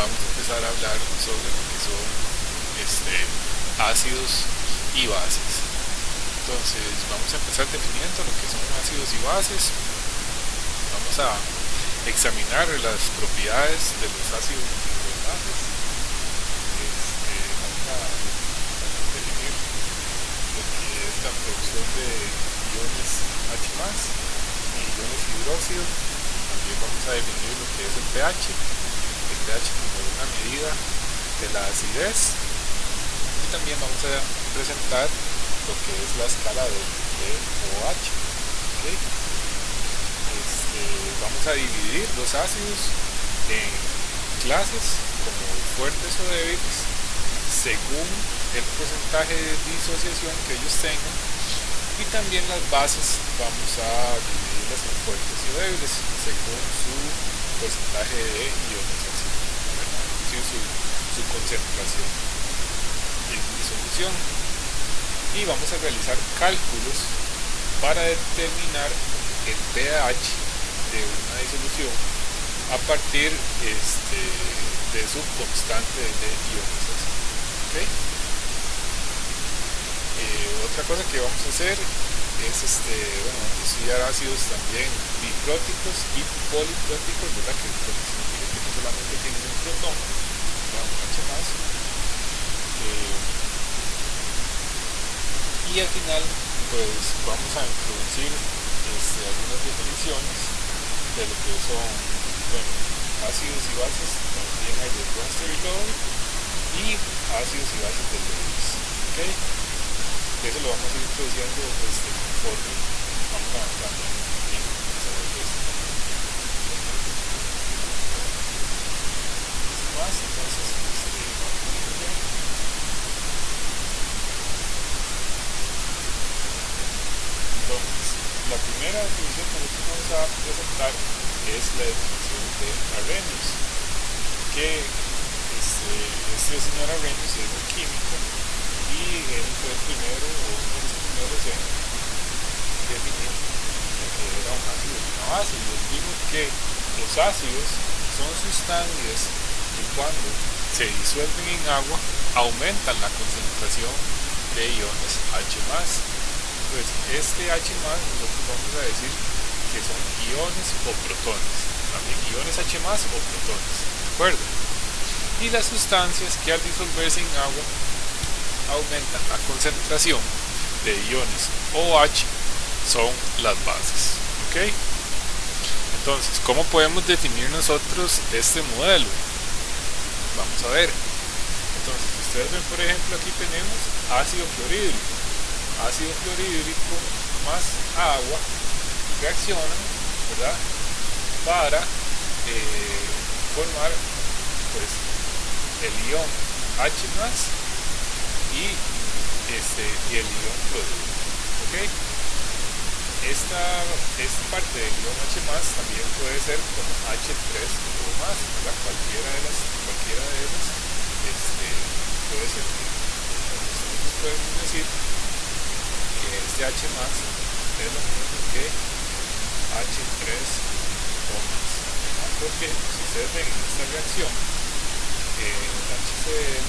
vamos a empezar a hablar sobre lo que son ácidos y bases. Entonces vamos a empezar definiendo lo que son ácidos y bases. Vamos a examinar las propiedades de los ácidos y los bases. Vamos a definir lo que es la producción de iones H+, y iones hidróxido. También vamos a definir lo que es el pH como una medida de la acidez, y también vamos a presentar lo que es la escala de pOH. ¿Okay? Vamos a dividir los ácidos en clases como fuertes o débiles según el porcentaje de disociación que ellos tengan, y también las bases vamos a dividirlas en fuertes y débiles según su porcentaje de ionización, es decir, su concentración en disolución. Y vamos a realizar cálculos para determinar el pH de una disolución a partir de su constante de ionización. ¿Okay? Otra cosa que vamos a hacer es estudiar ácidos también bipróticos y polipróticos, ¿verdad? Que significa que no solamente tienen un protón, un H+, y al final pues vamos a introducir algunas definiciones de lo que son ácidos y bases. También hay de Brewster y Lowry, y ácidos y bases de Lewis. ¿Okay? Eso lo vamos a ir introduciendo conforme vamos avanzando en el desarrollo de esto. Más, entonces vamos a ir bien. Entonces, la primera definición que nosotros vamos a presentar es la definición de Arrhenius, que este señor Arrhenius es un químico, y él fue el primero, o uno de los primeros en definir lo que era un ácido y una base, y él dijo que los ácidos son sustancias que cuando se disuelven en agua aumentan la concentración de iones H+. Pues este H+, nosotros vamos a decir que son iones o protones, también iones H+ o protones, ¿de acuerdo? Y las sustancias que al disolverse en agua aumentan la concentración de iones OH son las bases. ¿Okay? Entonces, ¿cómo podemos definir nosotros este modelo? Vamos a ver. Entonces, si ustedes ven, por ejemplo, aquí tenemos ácido clorhídrico. Ácido clorhídrico más agua reaccionan, ¿verdad?, para formar pues el ion H+ y el ion clorhídrico. ¿Okay? Esta parte del ion H+ también puede ser como H3 o más, ¿verdad? Cualquiera de esas puede ser. Entonces podemos decir que este H+ es lo mismo que H3 o más, ¿verdad? Porque si ustedes ven en esta reacción, el HCl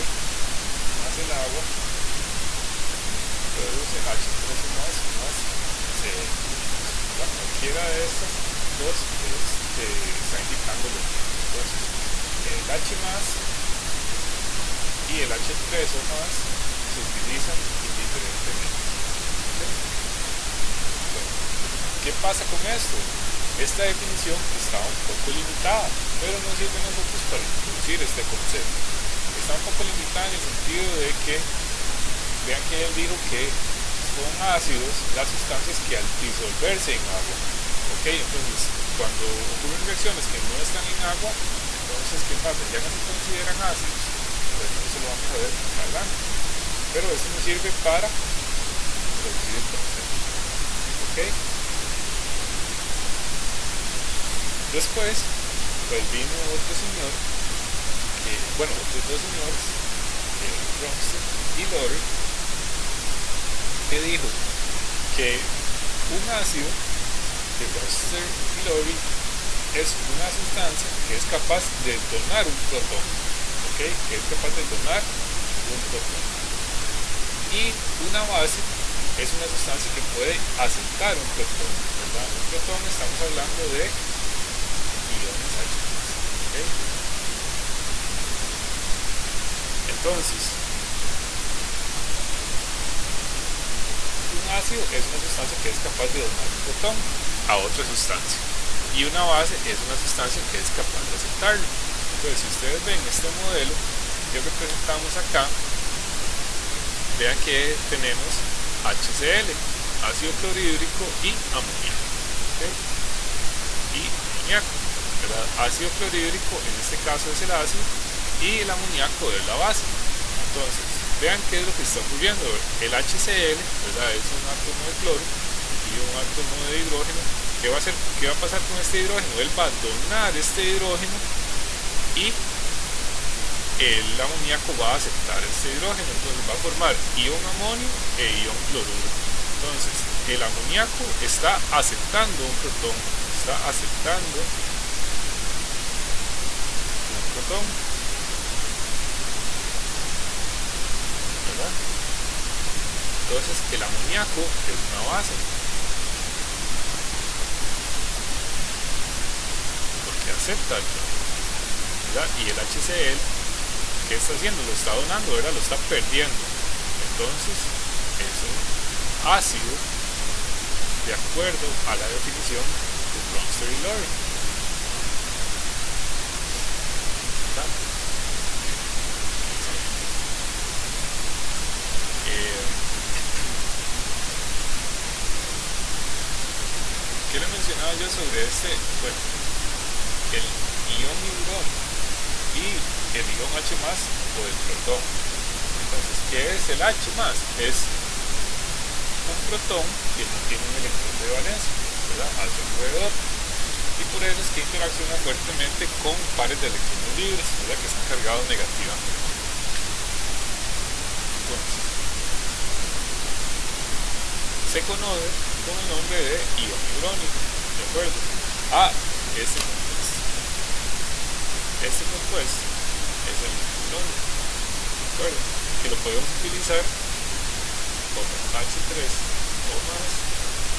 más el agua produce H3 más Cl. Cualquiera de estas dos está indicando lo mismo. Entonces, el H+ y el H3 o más se utilizan indiferentemente. Bueno, ¿qué pasa con esto? Esta definición está un poco limitada, pero nos sirve a nosotros para introducir este concepto. Está un poco limitada en el sentido de que, vean que él dijo que son ácidos las sustancias que al disolverse en agua. ¿Ok? Entonces, cuando ocurren reacciones que no están en agua, entonces, ¿qué pasa? Ya no se consideran ácidos. Bueno, eso lo vamos a ver más adelante. Pero eso nos sirve para introducir el concepto. ¿Ok? Después, pues vino otro señor, otros dos señores, Brewster y Lowry, que dijo que un ácido de Brewster y Lowry es una sustancia que es capaz de donar un protón, ¿okay? Que es capaz de donar un protón. Y una base es una sustancia que puede aceptar un protón, ¿verdad? Un protón, estamos hablando de iones H+, ¿okay? Entonces, un ácido es una sustancia que es capaz de donar un protón a otra sustancia, y una base es una sustancia que es capaz de aceptarlo. Entonces, si ustedes ven este modelo que representamos acá, vean que tenemos HCl, ácido clorhídrico, y amoníaco, ¿okay? Y amoníaco, ¿verdad? Ácido clorhídrico en este caso es el ácido y el amoníaco es la base. Entonces, vean qué es lo que está ocurriendo. El HCl, ¿verdad? Es un átomo de cloro y un átomo de hidrógeno. ¿Qué va a pasar con este hidrógeno? Él va a donar este hidrógeno y el amoníaco va a aceptar este hidrógeno. Entonces va a formar ion amonio e ion cloruro. Entonces, el amoníaco está aceptando un protón, está aceptando un protón, ¿verdad? Entonces, el amoníaco es una base, porque acepta el protón, ¿verdad? Y el HCl, ¿qué está haciendo? Lo está donando, ¿verdad? Lo está perdiendo. Entonces, es un ácido de acuerdo a la definición de Bronsted y Lowry. ¿Qué le mencionaba yo sobre este? Bueno, el ion hidrógeno y el ion H+, o el protón. Entonces, ¿qué es el H+? Es un protón que no tiene un electrón de valencia, ¿verdad? A su alrededor, y por eso es que interacciona fuertemente con pares de electrones libres, ¿verdad? Que están cargados negativamente. Entonces, se conoce con el nombre de ion hidrónico, ¿de acuerdo? A este compuesto. Este compuesto es el hidrónico, ¿de acuerdo? Que lo podemos utilizar como H3 o más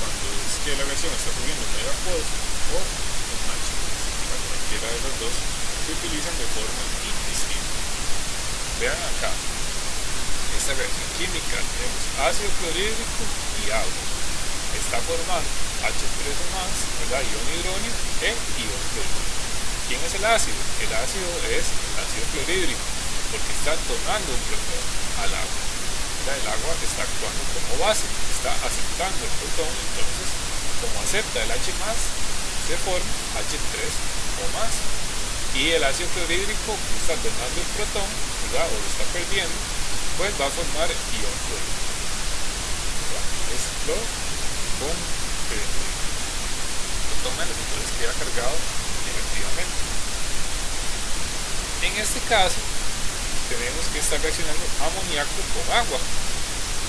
cuando es que la reacción está ocurriendo muy acuosa, o un H+. Cualquiera de los dos se utilizan de forma indistinta. Vean acá esta reacción química, tenemos ácido clorhídrico y agua, está formando H3 o más, ¿verdad? Ion hidróneo e ion cloruro. ¿Quién es el ácido? El ácido es el ácido clorhídrico, porque está donando un protón al agua. El agua está actuando como base, está aceptando el protón. Entonces, como acepta el H+, se forma H3 o más, y el ácido clorhídrico que está donando el protón, ¿verdad? O lo está perdiendo, pues va a formar ion cloruro, ¿verdad? Es cloro con cloruro. Protón menos, entonces queda cargado negativamente. En este caso, tenemos que estar reaccionando amoníaco con agua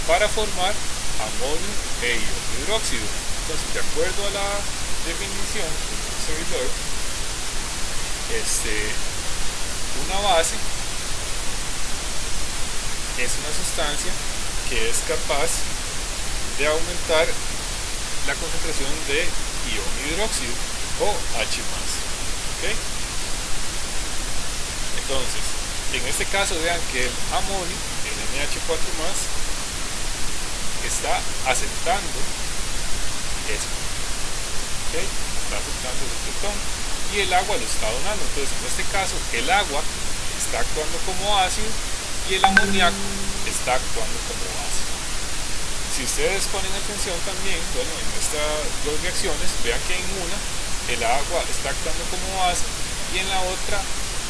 para formar amonio e ion hidróxido. Entonces, de acuerdo a la definición de Bronsted y Lowry, una base es una sustancia que es capaz de aumentar la concentración de ion hidróxido o H+. ¿Okay? Entonces, en este caso vean que el amonio, el NH4+, está aceptando eso, ¿okay? Está aceptando el protón, y el agua lo está donando. Entonces, en este caso, el agua está actuando como ácido y el amoníaco está actuando como base. Si ustedes ponen atención también, bueno, en estas dos reacciones, vean que en una el agua está actuando como base y en la otra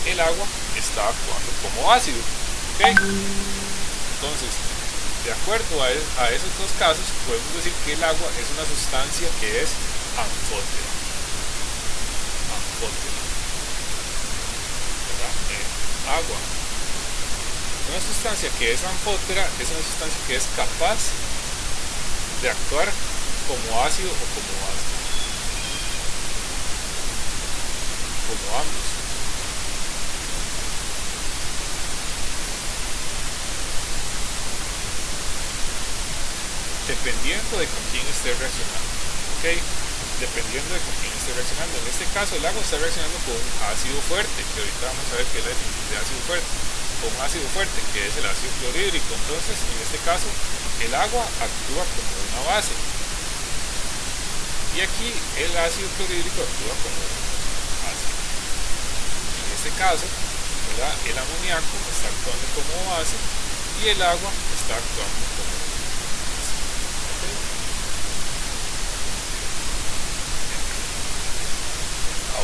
el agua está actuando como ácido. ¿Okay? Entonces, de acuerdo a esos dos casos, podemos decir que el agua es una sustancia que es anfótera. ¿Verdad? Agua. Una sustancia que es anfótera es una sustancia que es capaz de actuar como ácido o como base. como ambos. Dependiendo de con quién esté reaccionando, ¿ok? Dependiendo de con quién esté reaccionando. En este caso el agua está reaccionando con un ácido fuerte, que ahorita vamos a ver qué es la definición de ácido fuerte. Con un ácido fuerte, que es el ácido clorhídrico. Entonces, en este caso, el agua actúa como una base. Y aquí el ácido clorhídrico actúa como ácido. En este caso, ¿verdad?, el amoníaco está actuando como base y el agua está actuando como base.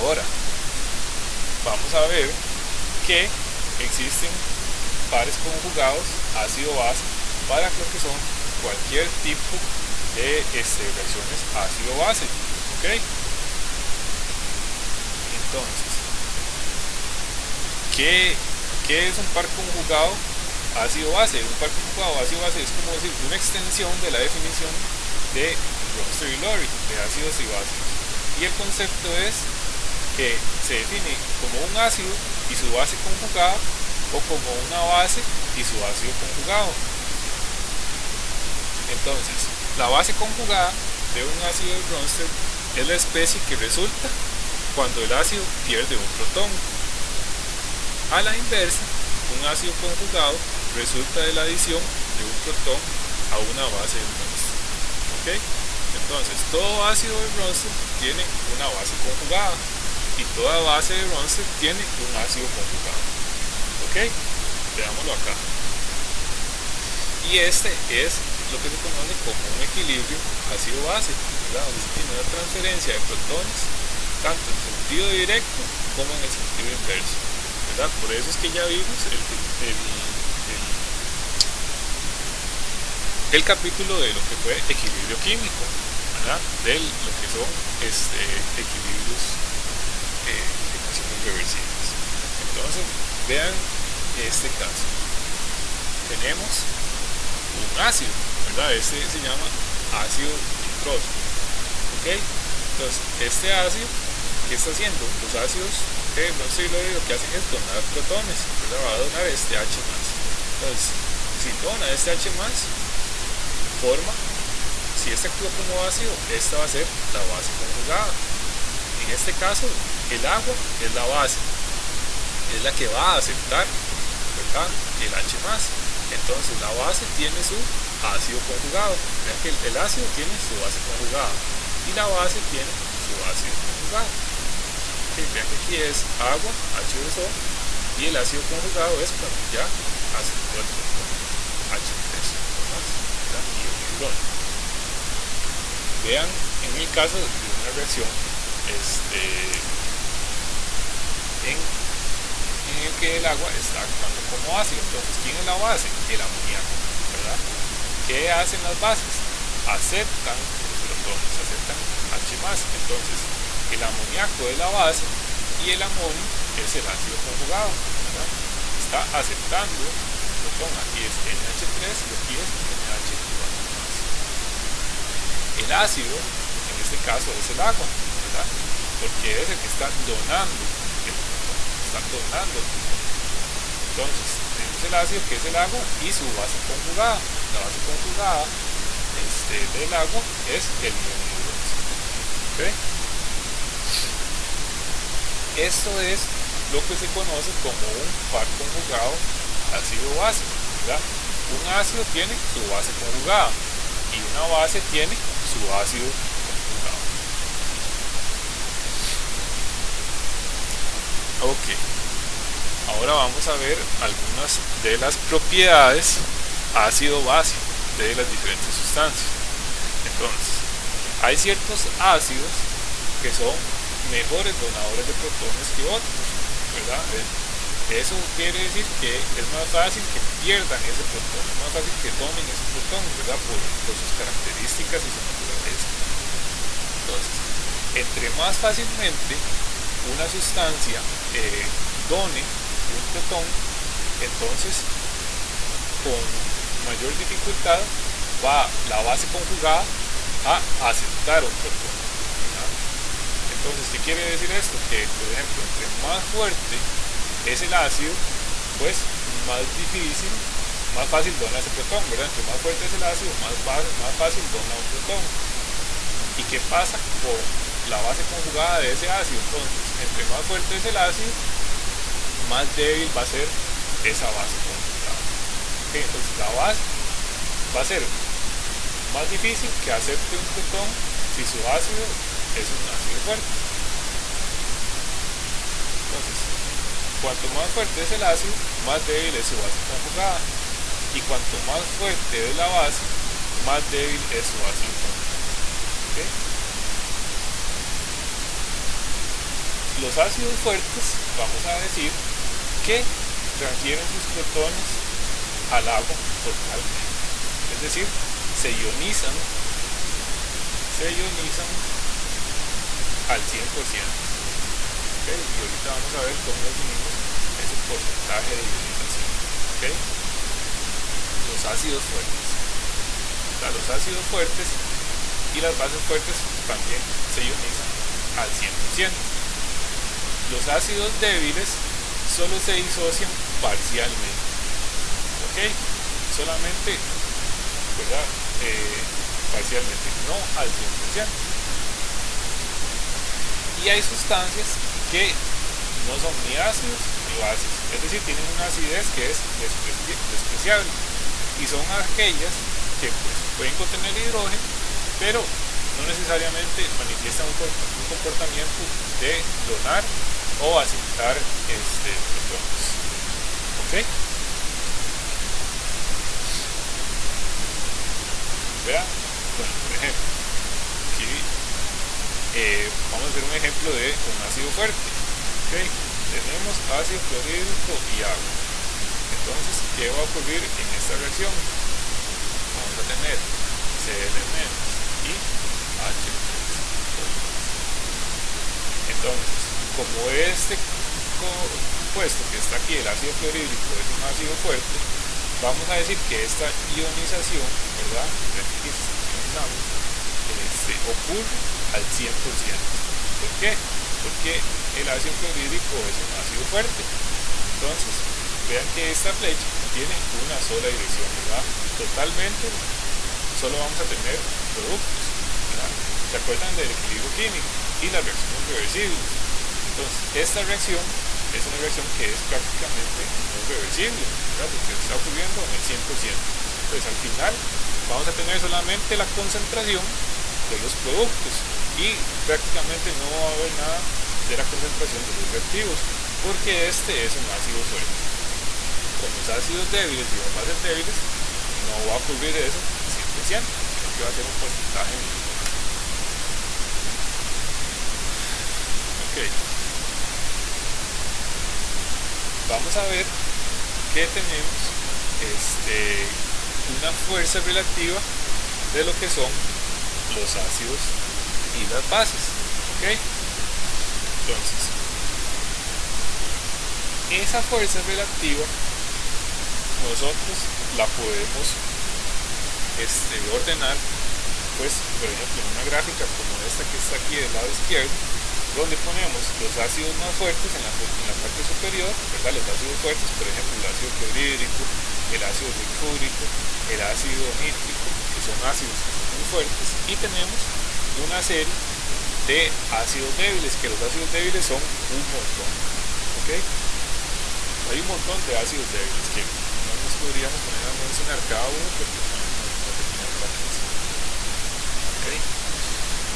Ahora, vamos a ver que existen pares conjugados ácido-base para lo que son cualquier tipo de reacciones ácido-base, ¿ok? Entonces, ¿qué es un par conjugado ácido-base? Un par conjugado ácido-base es como decir una extensión de la definición de Brewster y Lowry de ácidos y bases. Y el concepto es que se define como un ácido y su base conjugada o como una base y su ácido conjugado. Entonces, la base conjugada de un ácido de Brewster es la especie que resulta cuando el ácido pierde un protón. A la inversa, un ácido conjugado resulta de la adición de un protón a una base de Brewster. ¿Ok? Entonces, todo ácido de Brewster tiene una base conjugada y toda base de Brewster tiene un ácido conjugado. ¿Ok? Veámoslo acá. Y este es lo que se conoce como un equilibrio ácido-base, ¿verdad?, donde se tiene una transferencia de protones tanto en sentido directo como en el sentido inverso, ¿verdad? Por eso es que ya vimos el capítulo de lo que fue equilibrio químico, ¿verdad?, de lo que son equilibrios ecuaciones reversibles. Entonces, vean este caso. Tenemos un ácido, ¿verdad? Este se llama ácido nitroso. ¿Ok? Entonces, este ácido, ¿qué está haciendo? Los ácidos de Brewster y Lowry lo que hacen es donar protones, ¿verdad? Va a donar este H+. Entonces, si dona este H+, forma, si este actúa como ácido, esta va a ser la base conjugada. En este caso, el agua es la base, es la que va a aceptar, ¿verdad?, el H+. Entonces la base tiene su ácido conjugado. Vean que el ácido tiene su base conjugada y la base tiene su ácido conjugado. Okay, vean que aquí es agua, H2O, y el ácido conjugado es cuando ya aceptó el protón, H3, y un hidrógeno. Vean en el caso de una reacción en el que el agua está actuando como ácido. Entonces, ¿quién es la base? El amoníaco, ¿verdad? ¿Qué hacen las bases? Aceptan protones, aceptan H+. Entonces, el amoníaco es la base y el amonio es el ácido conjugado, ¿verdad? Está aceptando el protón. Aquí es NH3 y aquí es NH4+. El ácido, en este caso, es el agua, ¿verdad? Porque es el que está donando el protón. Está donando el protón. Entonces, tenemos el ácido, que es el agua, y su base conjugada. La base conjugada del agua es el ion hidróxido. ¿Okay? Esto es lo que se conoce como un par conjugado ácido-base, ¿verdad? Un ácido tiene su base conjugada y una base tiene su ácido conjugado. Ok, ahora vamos a ver algunas de las propiedades ácido-base de las diferentes sustancias. Entonces, hay ciertos ácidos que son mejores donadores de protones que otros, ¿verdad? Eso quiere decir que es más fácil que pierdan ese protón, es más fácil que tomen ese protón, ¿verdad? Por sus características y su naturaleza. Entonces, entre más fácilmente una sustancia done un protón, entonces con mayor dificultad va la base conjugada a aceptar un protón, ¿verdad? Entonces, ¿qué quiere decir esto? Que, por ejemplo, entre más fuerte es el ácido, pues más difícil, más fácil dona ese protón, ¿verdad? Entre más fuerte es el ácido, más fácil dona un protón. ¿Y qué pasa con la base conjugada de ese ácido? Entonces, entre más fuerte es el ácido, más débil va a ser esa base conjugada. ¿Okay? Entonces, la base va a ser más difícil que acepte un protón si su ácido es un ácido fuerte. Entonces, cuanto más fuerte es el ácido, más débil es su base conjugada. Y cuanto más fuerte es la base, más débil es su ácido conjugado. ¿Okay? Los ácidos fuertes, vamos a decir, que transfieren sus protones al agua totalmente. Es decir, se ionizan al 100%. ¿Okay? Y ahorita vamos a ver cómo definimos ese porcentaje de ionización. ¿Okay? Los ácidos fuertes. Los ácidos fuertes y las bases fuertes también se ionizan al 100%. Los ácidos débiles solo se disocian parcialmente. ¿Okay? Solamente, ¿verdad? Parcialmente, no al 100%. Y hay sustancias que no son ni ácidos ni bases, es decir, tienen una acidez que es despreciable, y son aquellas que pues, pueden contener hidrógeno, pero no necesariamente manifiestan un comportamiento de donar o aceptar protones. ¿Ok? Vean, bueno, por ejemplo, aquí vamos a hacer un ejemplo de un ácido fuerte. ¿Okay? Tenemos ácido clorhídrico y agua. Entonces, ¿qué va a ocurrir en esta reacción? Vamos a tener Cl- y H+. Entonces, como este compuesto que está aquí, el ácido clorhídrico, es un ácido fuerte, vamos a decir que esta ionización, ¿verdad? Ocurre al 100%. ¿Por qué? Porque el ácido clorhídrico es un ácido fuerte. Entonces, vean que esta flecha tiene una sola dirección, ¿verdad? Totalmente, solo vamos a tener productos, ¿verdad? ¿Se acuerdan del equilibrio químico y las reacciones reversibles? Entonces, esta reacción es una reacción que es prácticamente no reversible, ¿verdad? Porque está ocurriendo en el 100%. Entonces, al final, vamos a tener solamente la concentración de los productos y prácticamente no va a haber nada de la concentración de los reactivos, porque este es un ácido fuerte. Con los ácidos débiles y las bases débiles no va a ocurrir eso 100%, sino que va a ser un porcentaje. Ok, vamos a ver que tenemos una fuerza relativa de lo que son los ácidos y las bases. ¿Ok? Entonces, esa fuerza relativa nosotros la podemos ordenar, pues, por ejemplo, en una gráfica como esta que está aquí del lado izquierdo, donde ponemos los ácidos más fuertes en la parte superior, ¿verdad? Los ácidos fuertes, por ejemplo, el ácido clorhídrico, el ácido sulfúrico, el ácido nítrico, que son ácidos que son muy fuertes, y tenemos una serie de ácidos débiles, que los ácidos débiles son un montón. ¿Ok? Hay un montón de ácidos débiles que no nos podríamos poner a mencionar cada uno porque no tenemos la atención. ¿Okay?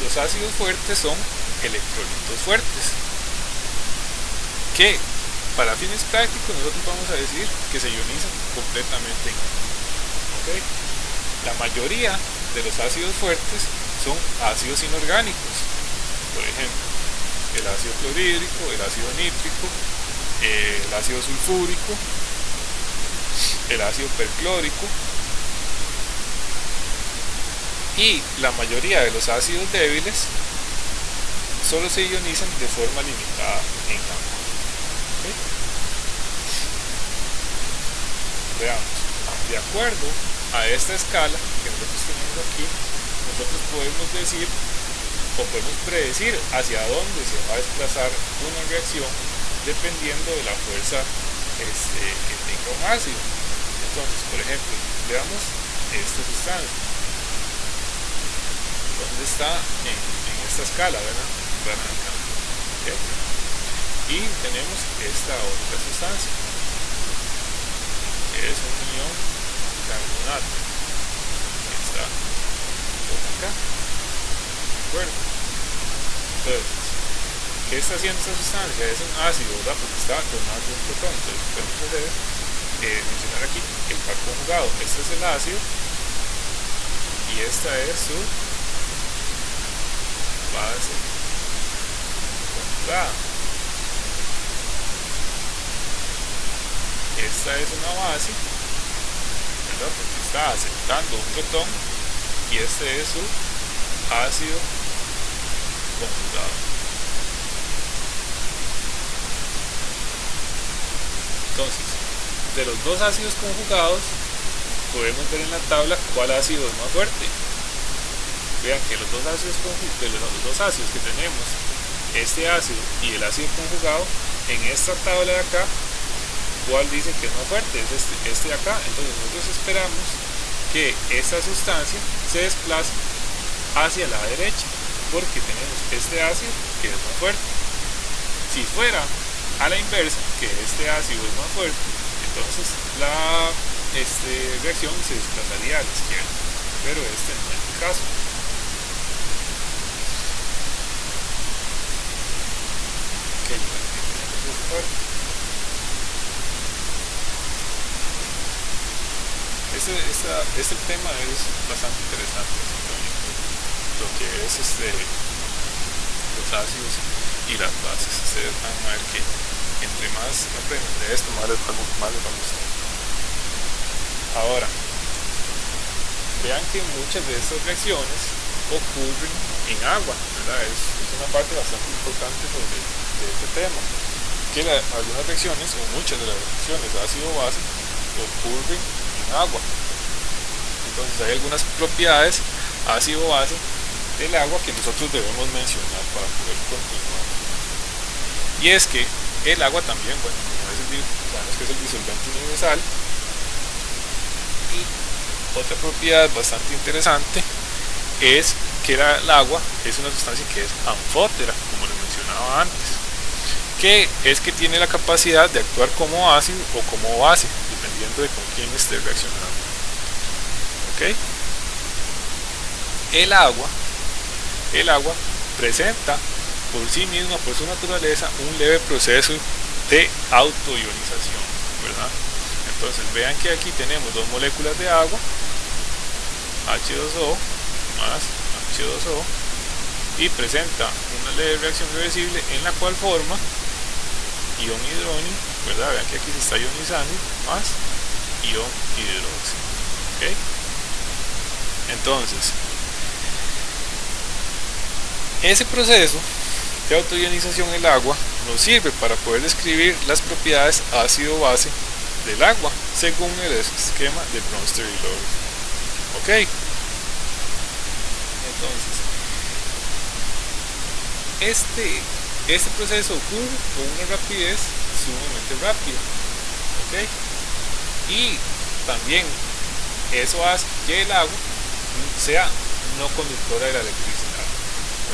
Los ácidos fuertes son electrolitos fuertes, que para fines prácticos nosotros vamos a decir que se ionizan completamente en agua. ¿Okay? La mayoría de los ácidos fuertes son ácidos inorgánicos, por ejemplo el ácido clorhídrico, el ácido nítrico, el ácido sulfúrico, el ácido perclórico, y la mayoría de los ácidos débiles solo se ionizan de forma limitada en agua. ¿Okay? Veamos, de acuerdo a esta escala que nosotros tenemos aquí, nosotros podemos decir o podemos predecir hacia dónde se va a desplazar una reacción dependiendo de la fuerza que tenga un ácido. Entonces, por ejemplo, veamos esta sustancia. ¿Dónde está en esta escala, verdad? Acá. ¿Okay? Y tenemos esta otra sustancia, que es un ion carbonato, que está por acá. ¿De acuerdo? Entonces, ¿qué está haciendo esta sustancia? Es un ácido, ¿verdad? Porque está tomando un protón. Entonces, podemos hacer mencionar aquí el par conjugado. Este es el ácido y esta es su base conjugada. Esta es una base, ¿verdad? Porque está aceptando un protón y este es su ácido conjugado. Entonces, de los dos ácidos conjugados podemos ver en la tabla cuál ácido es más fuerte. Vean que los dos ácidos que tenemos, este ácido y el ácido conjugado, en esta tabla de acá, ¿cuál dice que es más fuerte? Es este de acá. Entonces nosotros esperamos que esta sustancia se desplace hacia la derecha, porque tenemos este ácido que es más fuerte. Si fuera a la inversa, que este ácido es más fuerte, entonces la reacción se desplazaría a la izquierda, pero este no es el caso. Este tema es bastante interesante, lo que es los ácidos y las bases. Ustedes van a ver que entre más aprenden de esto, más les va a gustar. Ahora, vean que muchas de estas reacciones ocurren en agua, ¿verdad? Es una parte bastante importante de este tema, que algunas reacciones, o muchas de las reacciones ácido-base, ocurren en agua. Entonces hay algunas propiedades ácido-base del agua que nosotros debemos mencionar para poder continuar. Y es que el agua también, bueno, sabemos que es el disolvente universal. Y otra propiedad bastante interesante es que el agua es una sustancia que es anfótera, como les mencionaba antes, que es que tiene la capacidad de actuar como ácido o como base, dependiendo de con quién esté reaccionando. ¿Okay? El agua presenta por sí misma, por su naturaleza, un leve proceso de autoionización, ¿verdad? Entonces vean que aquí tenemos dos moléculas de agua, H2O más H2O, y presenta una leve reacción reversible en la cual forma ion hidrógeno, ¿verdad? Vean que aquí se está ionizando, más ion hidróxido. ¿Okay? Entonces, ese proceso de autoionización en el agua nos sirve para poder describir las propiedades ácido-base del agua según el esquema de Bronsted y Lowry. Ok, entonces este proceso ocurre con una rapidez sumamente rápida. Ok, y también eso hace que el agua sea no conductora de la electricidad,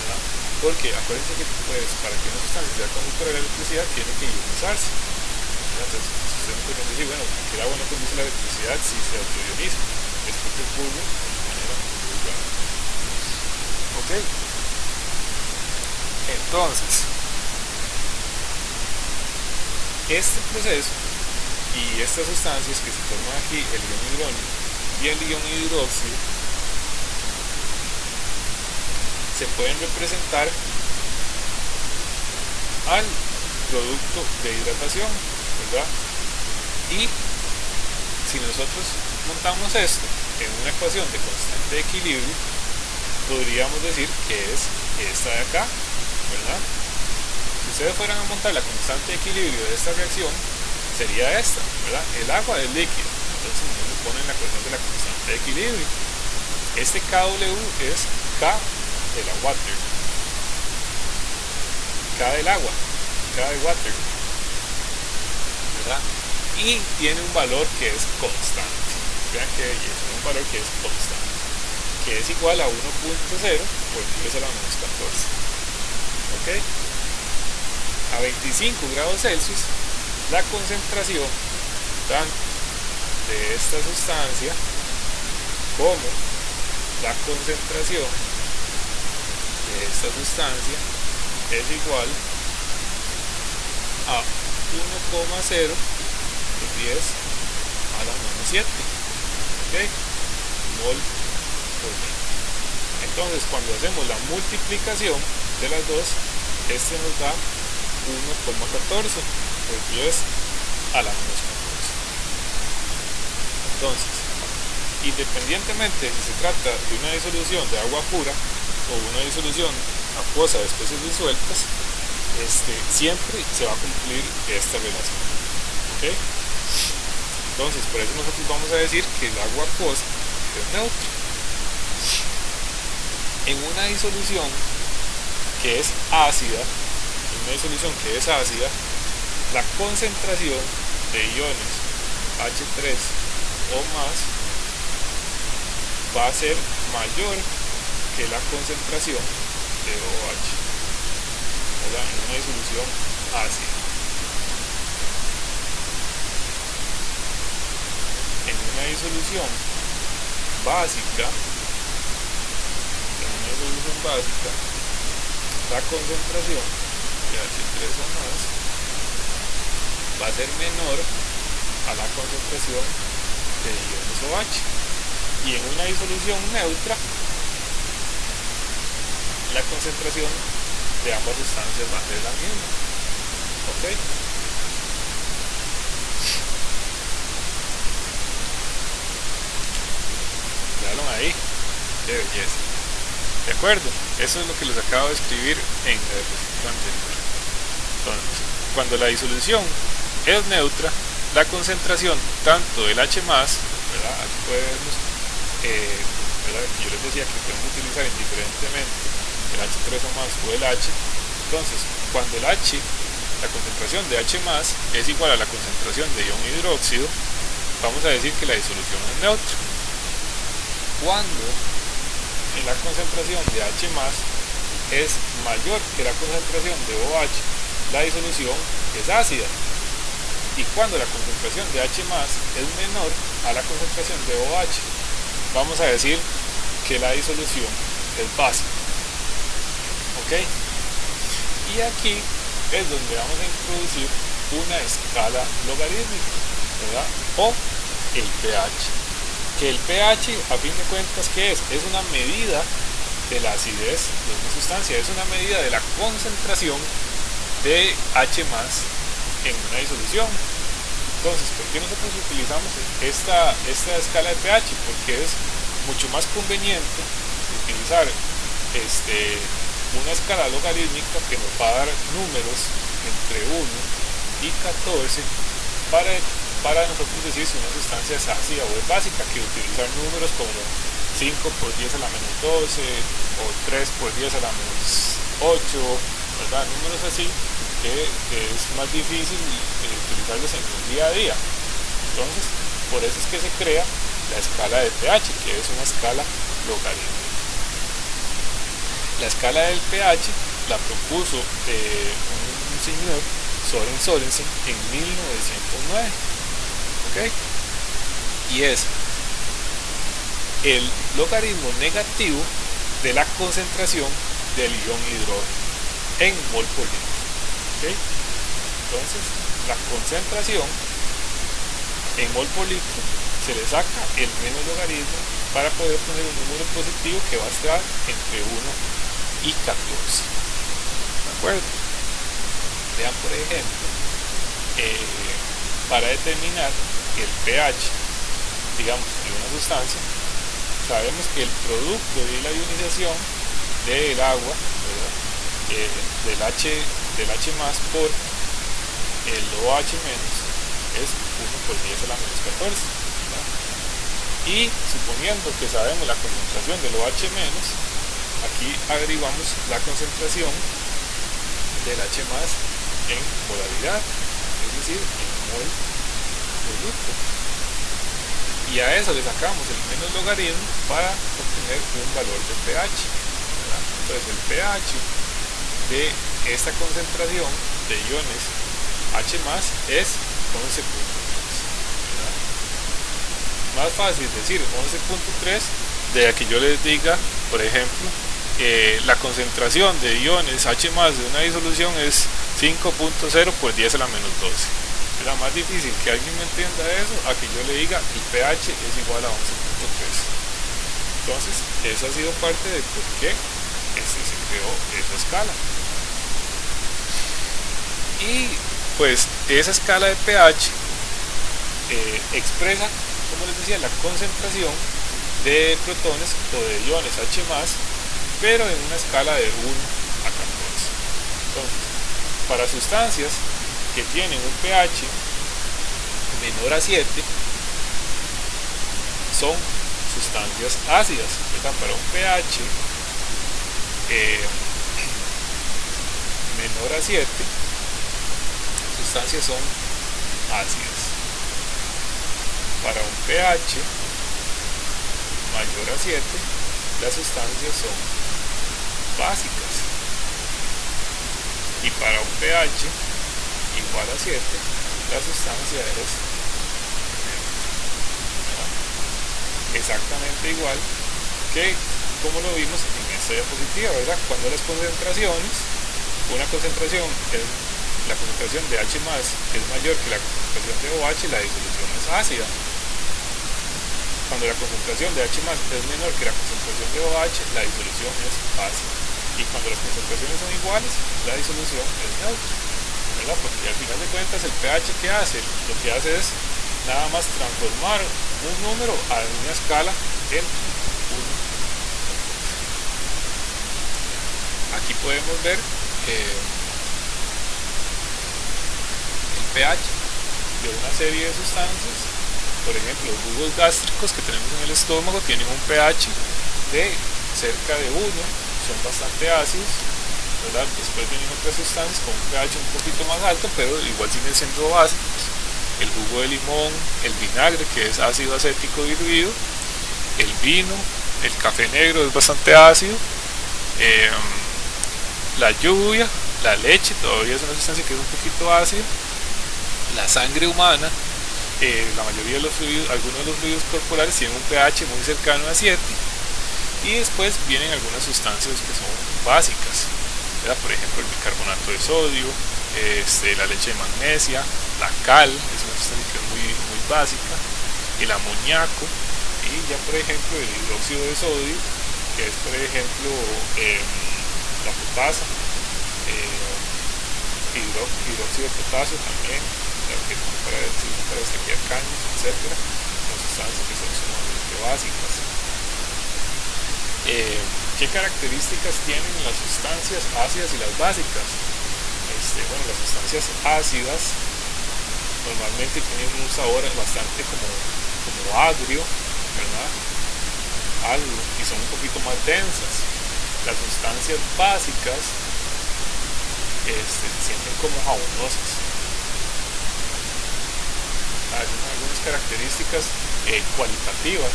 ¿verdad? Porque acuérdense que pues, para que una sustancia sea conductora de la electricidad tiene que ionizarse. Entonces, si ustedes me pueden decir, bueno, ¿por qué el agua no conduce la electricidad si se autoioniza? Es porque ocurre de manera muy rápida. Ok, entonces este proceso y estas sustancias que se forman aquí, el ion hidrógeno y el ion hidróxido, se pueden representar al producto de hidratación, ¿verdad? Y si nosotros montamos esto en una ecuación de constante de equilibrio, podríamos decir que es esta de acá, ¿verdad? Si ustedes fueran a montar la constante de equilibrio de esta reacción, sería esta, ¿verdad? El agua es líquido, entonces nosotros ponen la ecuación de la constante de equilibrio. Este KW es K de la water, K del agua, K de water, ¿verdad? Y tiene un valor que es constante. Vean que belleza, un valor que es constante, que es igual a 1.0 por 10 a la menos 14. ¿Ok? A 25 grados Celsius, la concentración tanto de esta sustancia como la concentración de esta sustancia es igual a 1,0 por 10 a la menos 7. ¿Ok? Mol por litro. Entonces, cuando hacemos la multiplicación de las dos, este nos da 1,14 por 10 a la menos 14. Entonces, independientemente si se trata de una disolución de agua pura o una disolución acuosa de especies disueltas, siempre se va a cumplir esta relación. ¿Ok? Entonces, por eso nosotros vamos a decir que el agua acuosa es neutra. En una disolución que es ácida, la concentración de iones H3 o más va a ser mayor que la concentración de OH, ¿verdad? En una disolución ácida. En una disolución básica, la concentración de H3 o más va a ser menor a la concentración de iones OH. Y en una disolución neutra, la concentración de ambas sustancias va a ser la misma. ¿Ok? Vean ahí, qué belleza. ¿De acuerdo? Eso es lo que les acabo de escribir en la diapositiva anterior. Entonces, cuando la disolución es neutra, la concentración tanto del H+, ¿verdad? Aquí podemos, ¿verdad? Yo les decía que podemos utilizar indiferentemente el H3 o más o el H. Entonces, cuando el H, la concentración de H+ es igual a la concentración de ion hidróxido, vamos a decir que la disolución es neutra. Cuando en la concentración de H+ es mayor que la concentración de OH, la disolución es ácida. Y cuando la concentración de H+ es menor a la concentración de OH, vamos a decir que la disolución es básica. ¿Ok? Y aquí es donde vamos a introducir una escala logarítmica, ¿verdad? O el pH. Que el pH, a fin de cuentas, ¿qué es? Es una medida de la acidez de una sustancia, es una medida de la concentración de H+ en una disolución. Entonces, ¿por qué nosotros utilizamos esta escala de pH? Porque es mucho más conveniente utilizar una escala logarítmica que nos va a dar números entre 1 y 14 para nosotros decir si una sustancia es ácida o es básica, que utilizar números como 5 por 10 a la menos 12 o 3 por 10 a la menos 8, ¿verdad? Números así que es más difícil utilizarlos en el día a día. Entonces, por eso es que se crea la escala de pH, que es una escala logarítmica. La escala del pH la propuso un señor, Søren Sørensen, en 1909. ¿Ok? Y es el logaritmo negativo de la concentración del ion hidrógeno en mol por litro. ¿Ok? Entonces, la concentración en mol por litro se le saca el menos logaritmo para poder poner un número positivo que va a estar entre 1 y 14. ¿De acuerdo? Vean, por ejemplo, para determinar el pH, digamos, de una sustancia, sabemos que el producto de la ionización del agua, ¿verdad? del H más por el OH menos es 1 por 10 a la menos 14, ¿verdad? Y suponiendo que sabemos la concentración del OH menos, aquí averiguamos la concentración del H más en molaridad, es decir, en mol de líquido. Y a eso le sacamos el menos logaritmo para obtener un valor de pH, ¿verdad? Entonces el pH de esta concentración de iones H más es 11.3, ¿verdad? Más fácil decir 11.3 de que yo les diga, por ejemplo, la concentración de iones H más de una disolución es 5.0 por 10 a la menos 12. Era más difícil que alguien me entienda eso a que yo le diga el pH es igual a 11.3. Entonces, eso ha sido parte de por qué se creó esa escala. Y pues esa escala de pH expresa, como les decía, la concentración de protones o de iones H más, pero en una escala de 1 a 14. Entonces, para sustancias que tienen un pH menor a 7 son sustancias ácidas, ¿verdad? Para un pH menor a 7 sustancias son ácidas. Para un pH mayor a 7 las sustancias son básicas, y para un pH igual a 7 la sustancia es exactamente igual que como lo vimos en esta diapositiva, ¿verdad? Cuando las concentraciones, una concentración es la concentración de H más es mayor que la concentración de OH, la disolución es ácida. Cuando la concentración de H más es menor que la concentración de OH, la disolución es básica. Y cuando las concentraciones son iguales, la disolución es neutra, ¿verdad? Porque al final de cuentas el pH que hace, lo que hace es nada más transformar un número a una escala en 1. Aquí podemos ver el pH de una serie de sustancias. Por ejemplo, los jugos gástricos que tenemos en el estómago tienen un pH de cerca de 1, son bastante ácidos, ¿verdad? Después vienen otras sustancias con un pH un poquito más alto, pero igual siguen siendo básicos. El jugo de limón, el vinagre, que es ácido acético diluido, el vino, el café negro es bastante ácido, la lluvia, la leche todavía es una sustancia que es un poquito ácida, la sangre humana, la mayoría de los fluidos, algunos de los fluidos corporales tienen un pH muy cercano a 7, y después vienen algunas sustancias que son básicas, ¿verdad? Por ejemplo el bicarbonato de sodio, la leche de magnesia, la cal es una sustancia que es muy básica, el amoníaco, y ya por ejemplo el hidróxido de sodio, que es por ejemplo la potasa, hidróxido de potasio también, que para destaquear caños, etcétera, son sustancias que son sumamente básicas. ¿Qué características tienen las sustancias ácidas y las básicas? Bueno, las sustancias ácidas normalmente tienen un sabor bastante como agrio, ¿verdad? Algo, y son un poquito más densas. Las sustancias básicas se sienten como jabonosas. Hay algunas características cualitativas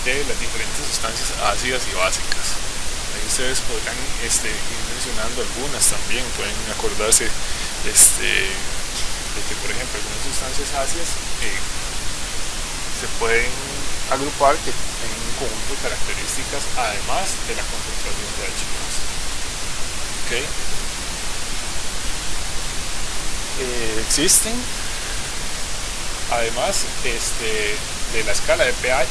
de las diferentes sustancias ácidas y básicas. Ahí ustedes podrán ir mencionando algunas también, pueden acordarse de que por ejemplo algunas sustancias ácidas se pueden agrupar que en un conjunto de características además de la concentración de H+. ¿Okay? Existen además de la escala de pH,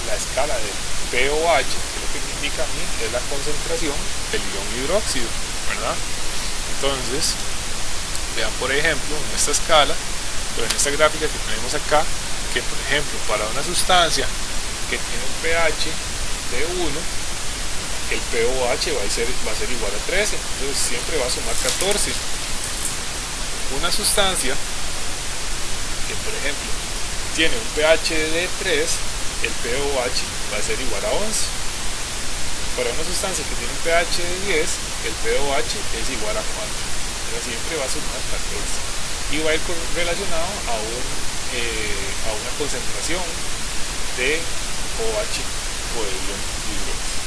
la escala de pOH, que lo que me indica a mí es la concentración del ion hidróxido, ¿verdad? Entonces, vean por ejemplo en esta escala, pero en esta gráfica que tenemos acá, que por ejemplo para una sustancia que tiene un pH de 1, el pOH va a ser igual a 13, entonces siempre va a sumar 14. Una sustancia que por ejemplo tiene un pH de 3, el pOH va a ser igual a 11. Para una sustancia que tiene un pH de 10, el pOH es igual a 4. ¿verdad? Siempre va a sumar 14 y va a ir relacionado a una concentración de OH o de ion hidróxido.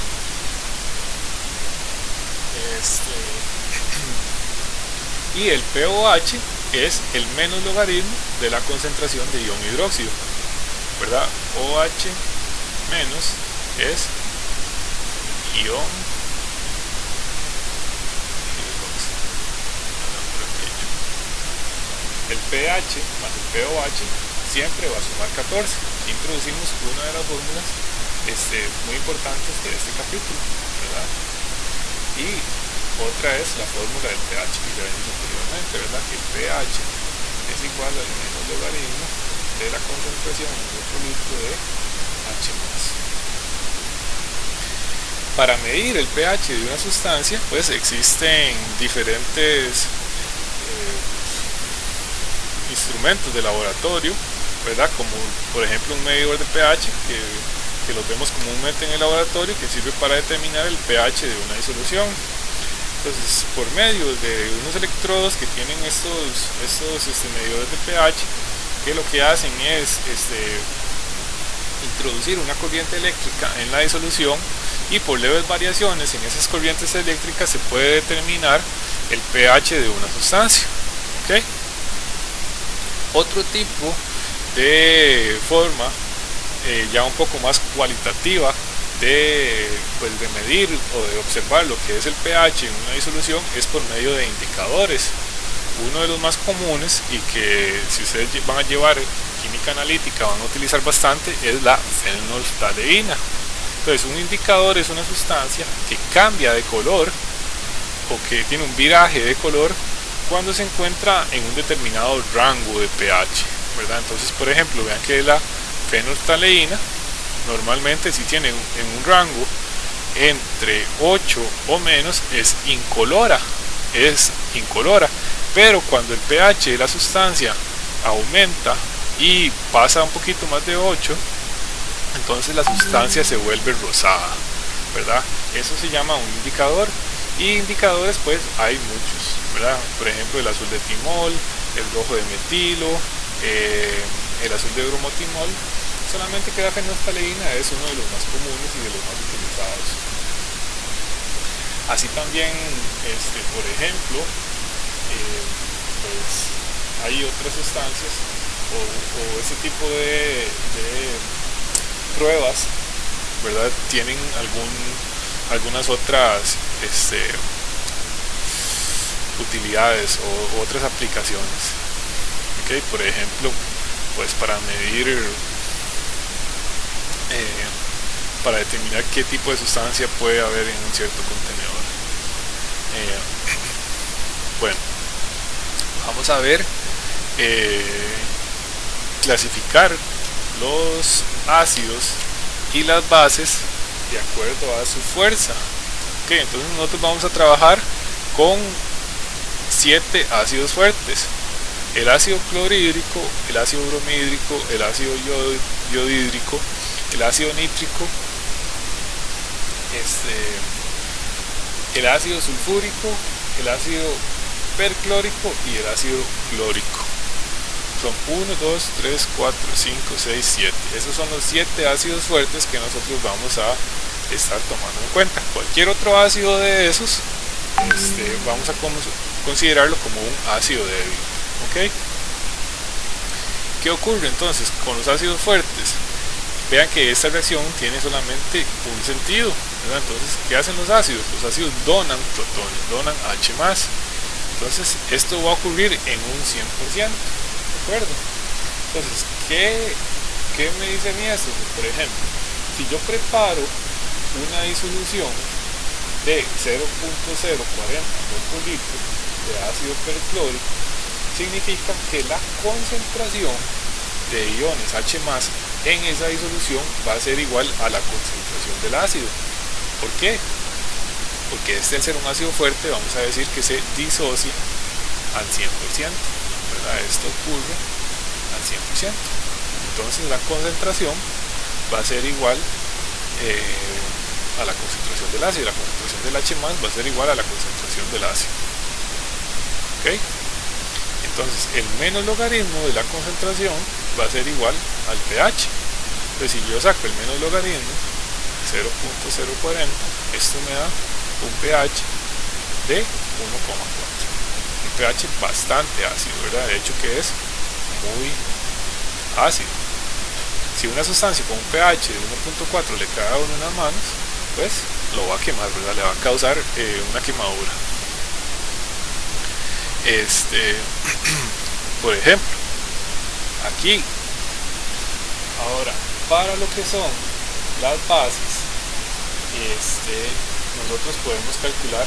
Y el POH es el menos logaritmo de la concentración de ion hidróxido, ¿verdad? OH menos es ion hidróxido. El pH más el POH siempre va a sumar 14. Introducimos una de las fórmulas muy importantes de este capítulo, ¿verdad? Y otra es la fórmula del pH que ya vimos anteriormente, ¿verdad? Que el pH es igual al menos logaritmo de la concentración en otro litro de H+. Para medir el pH de una sustancia, pues existen diferentes instrumentos de laboratorio, ¿verdad? Como por ejemplo un medidor de pH que los vemos comúnmente en el laboratorio, que sirve para determinar el pH de una disolución. Entonces, por medio de unos electrodos que tienen estos medidores de pH, que lo que hacen es introducir una corriente eléctrica en la disolución, y por leves variaciones en esas corrientes eléctricas se puede determinar el pH de una sustancia. ¿Okay? Otro tipo de forma ya un poco más cualitativa de medir o de observar lo que es el pH en una disolución es por medio de indicadores. Uno de los más comunes, y que si ustedes van a llevar química analítica van a utilizar bastante, es la fenolftaleína. Entonces, un indicador es una sustancia que cambia de color o que tiene un viraje de color cuando se encuentra en un determinado rango de pH, ¿verdad? Entonces, por ejemplo, vean que la fenolftaleína normalmente, si tiene en un rango entre 8 o menos, es incolora, pero cuando el pH de la sustancia aumenta y pasa un poquito más de 8, entonces la sustancia se vuelve rosada, ¿verdad? Eso se llama un indicador. Y indicadores pues hay muchos, ¿verdad? Por ejemplo, el azul de timol, el rojo de metilo, el azul de bromotimol. Solamente que la fenolftaleína es uno de los más comunes y de los más utilizados. Así también, por ejemplo, pues hay otras sustancias o ese tipo de pruebas, ¿verdad? Tienen algunas otras utilidades o otras aplicaciones. ¿Okay? Por ejemplo, pues para medir, para determinar qué tipo de sustancia puede haber en un cierto contenedor. Bueno, vamos a ver, clasificar los ácidos y las bases de acuerdo a su fuerza. Okay, entonces nosotros vamos a trabajar con 7 ácidos fuertes: el ácido clorhídrico, el ácido bromhídrico, el ácido iodídrico, el ácido nítrico, el ácido sulfúrico, el ácido perclórico y el ácido clórico. Son 1, 2, 3, 4, 5, 6, 7. Esos son los 7 ácidos fuertes que nosotros vamos a estar tomando en cuenta. Cualquier otro ácido de esos, vamos a considerarlo como un ácido débil. ¿Okay? ¿Qué ocurre entonces con los ácidos fuertes? Vean que esta reacción tiene solamente un sentido, ¿verdad? Entonces, ¿qué hacen los ácidos? Los ácidos donan protones, donan H+. Entonces, esto va a ocurrir en un 100%. ¿De acuerdo? Entonces, ¿qué me dice a mí esto? Por ejemplo, si yo preparo una disolución de 0.040 mol por litro de ácido perclórico, significa que la concentración de iones H+ en esa disolución va a ser igual a la concentración del ácido. ¿Por qué? Porque al ser un ácido fuerte, vamos a decir que se disocia al 100%, ¿verdad? Esto ocurre al 100%. Entonces la concentración va a ser igual a la concentración del ácido. La concentración del H+ va a ser igual a la concentración del ácido. ¿ok? Entonces el menos logaritmo de la concentración va a ser igual al pH. Entonces si yo saco el menos logaritmo 0.040, esto me da un pH de 1,4, un pH bastante ácido, ¿verdad? De hecho que es muy ácido. Si una sustancia con un pH de 1.4 le cae a uno en las manos, pues lo va a quemar, ¿verdad? Le va a causar una quemadura. Por ejemplo, aquí, ahora, para lo que son las bases, nosotros podemos calcular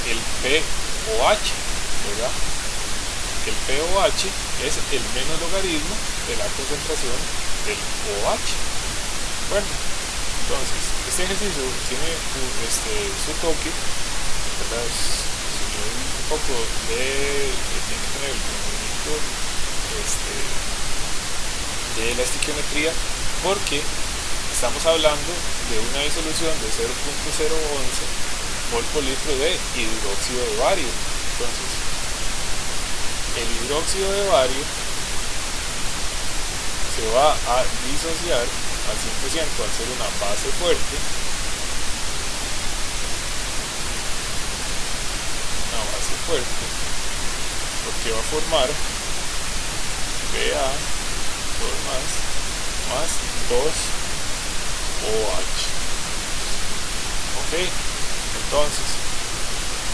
el pOH, ¿verdad? El pOH es el menos logaritmo de la concentración del OH. Bueno, entonces, este ejercicio tiene su toque, ¿verdad? Un poco tiene que tener el movimiento de la estequiometría, porque estamos hablando de una disolución de 0.011 mol por litro de hidróxido de bario. Entonces, el hidróxido de bario se va a disociar al 100% al ser una base fuerte, porque va a formar Ba más 2OH. Ok, entonces,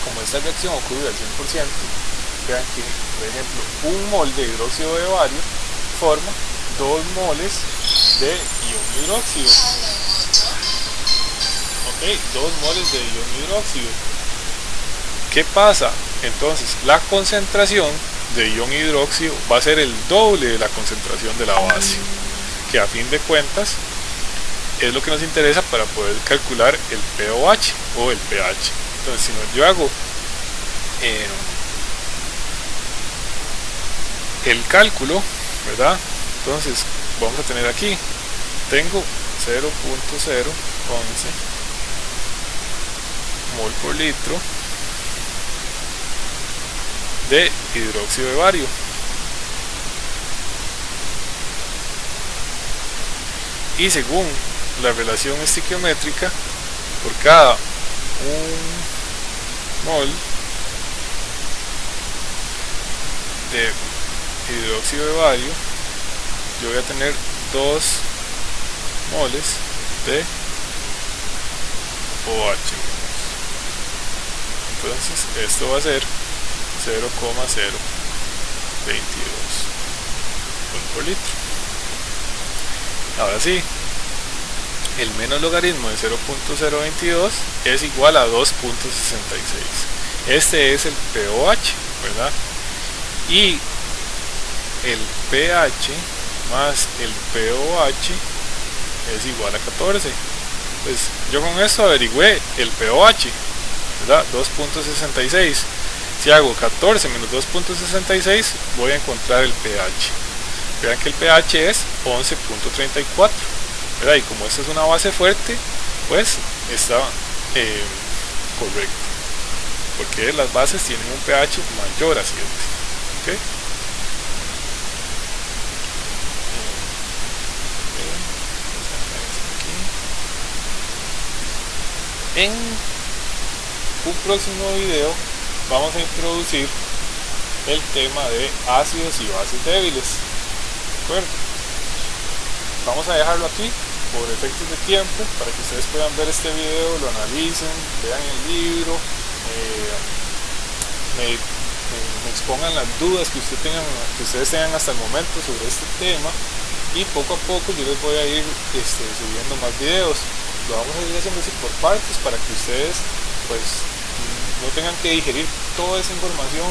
como esta reacción ocurre al 100%, vean que, por ejemplo, un mol de hidróxido de bario forma 2 moles de ion hidróxido. Ok, 2 moles de ion hidróxido. ¿Qué pasa? Entonces, la concentración de ion hidróxido va a ser el doble de la concentración de la base, que a fin de cuentas es lo que nos interesa para poder calcular el pOH o el pH. Entonces, si yo hago el cálculo, ¿verdad? Entonces, vamos a tener aquí, tengo 0.011 mol por litro de hidróxido de bario. Y según la relación estequiométrica, por cada 1 mol de hidróxido de bario, yo voy a tener 2 moles de OH. Entonces esto va a ser 0,022 mol por litro. Ahora sí, el menos logaritmo de 0.022 es igual a 2.66. Este es el pOH, ¿verdad? Y el pH más el pOH es igual a 14. Pues yo con esto averigüé el pOH, ¿verdad? 2.66. Si hago 14 menos 2.66, voy a encontrar el pH. Vean que el pH es 11.34, ¿verdad? Y como esta es una base fuerte, pues está correcto, porque las bases tienen un pH mayor a 7. ¿Okay? En un próximo video vamos a introducir el tema de ácidos y bases débiles. ¿De acuerdo? Vamos a dejarlo aquí por efectos de tiempo para que ustedes puedan ver este video, lo analicen, vean el libro, me expongan las dudas que ustedes tengan hasta el momento sobre este tema, y poco a poco yo les voy a ir subiendo más videos. Lo vamos a ir haciendo así por partes para que ustedes pues no tengan que digerir toda esa información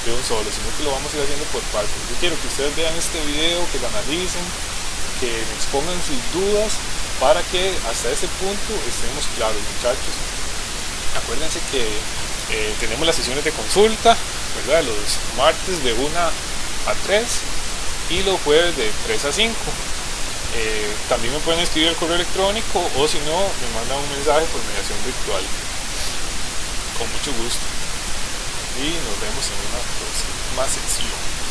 de un solo, sino que lo vamos a ir haciendo por partes. Yo quiero que ustedes vean este video, que lo analicen, que me expongan sus dudas, para que hasta ese punto estemos claros, muchachos. Acuérdense que tenemos las sesiones de consulta, ¿verdad? Los martes de 1 a 3 y los jueves de 3 a 5. También me pueden escribir al correo electrónico, o si no, me mandan un mensaje por mediación virtual. Con mucho gusto. Y nos vemos centremos en una cosa más sencilla.